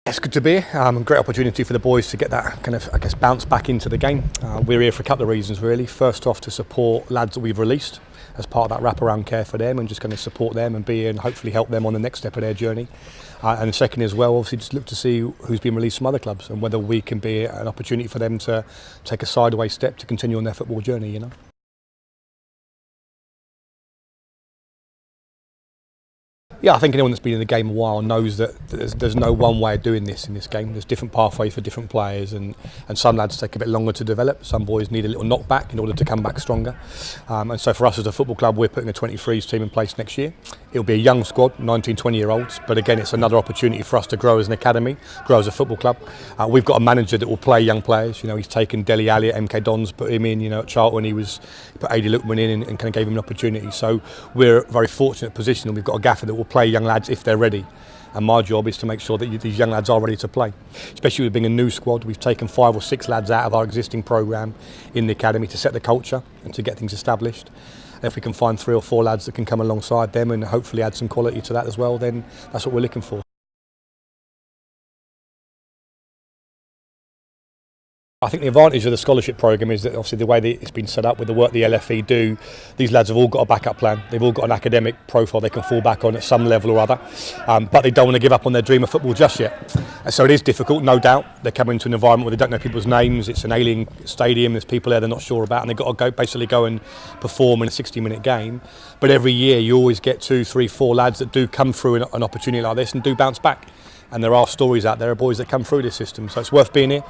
It's good to be here. A great opportunity for the boys to get that kind of, bounce back into the game. We're here for a couple of reasons really. First off, to support lads that we've released as part of that wraparound care for them and just going to support them and be here and hopefully help them on the next step of their journey. And second as well, obviously just look to see who's been released from other clubs and whether we can be an opportunity for them to take a sideways step to continue on their football journey, you know. Yeah, I think anyone that's been in the game a while knows that there's no one way of doing this in this game. There's different pathways for different players and some lads take a bit longer to develop. Some boys need a little knockback in order to come back stronger. And so for us as a football club, we're putting a 23s team in place next year. It'll be a young squad, 19, 20-year-olds, but again, it's another opportunity for us to grow as an academy, grow as a football club. We've got a manager that will play young players. You know, he's taken Dele Alli at MK Dons, put him in, you know, at Charlton. He put Adi Lukman in and kind of gave him an opportunity. So we're a very fortunate position and we've got a gaffer that will play young lads if they're ready. And my job is to make sure that these young lads are ready to play. Especially with being a new squad, we've taken 5 or 6 lads out of our existing programme in the academy to set the culture and to get things established. And if we can find 3 or 4 lads that can come alongside them and hopefully add some quality to that as well, then that's what we're looking for. I think the advantage of the scholarship programme is that obviously the way that it's been set up with the work the LFE do, these lads have all got a backup plan. They've all got an academic profile they can fall back on at some level or other, but they don't want to give up on their dream of football just yet. So it is difficult, no doubt. They're coming into an environment where they don't know people's names. It's an alien stadium. There's people there they're not sure about, and they've got to basically go and perform in a 60-minute game. But every year you always get 2, 3, 4 lads that do come through an opportunity like this and do bounce back. And there are stories out there of boys that come through this system, so it's worth being here.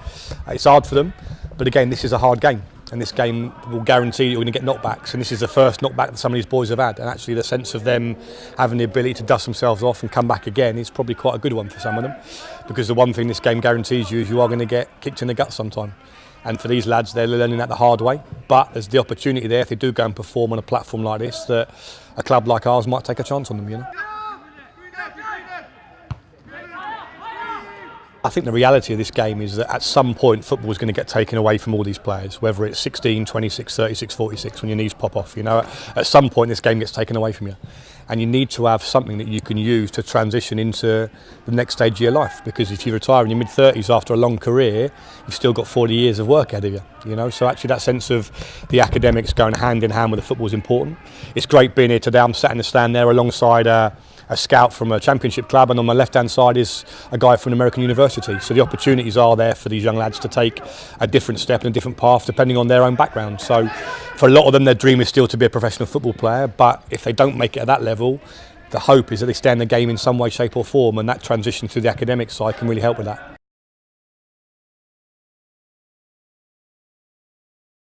It's hard for them, but again, this is a hard game, and this game will guarantee you're going to get knockbacks, and this is the first knockback that some of these boys have had, and actually the sense of them having the ability to dust themselves off and come back again is probably quite a good one for some of them, because the one thing this game guarantees you is you are going to get kicked in the gut sometime. And for these lads, they're learning that the hard way, but there's the opportunity there if they do go and perform on a platform like this that a club like ours might take a chance on them, you know. I think the reality of this game is that at some point football is going to get taken away from all these players, whether it's 16, 26, 36, 46, when your knees pop off. You know, at some point this game gets taken away from you. And you need to have something that you can use to transition into the next stage of your life. Because if you retire in your mid-30s after a long career, you've still got 40 years of work ahead of you. You know, so actually that sense of the academics going hand in hand with the football is important. It's great being here today. I'm sat in the stand there alongside a scout from a championship club, and on my left hand side is a guy from an American university. So the opportunities are there for these young lads to take a different step and a different path depending on their own background. So for a lot of them, their dream is still to be a professional football player, but if they don't make it at that level, the hope is that they stay in the game in some way, shape or form, and that transition through the academic side can really help with that.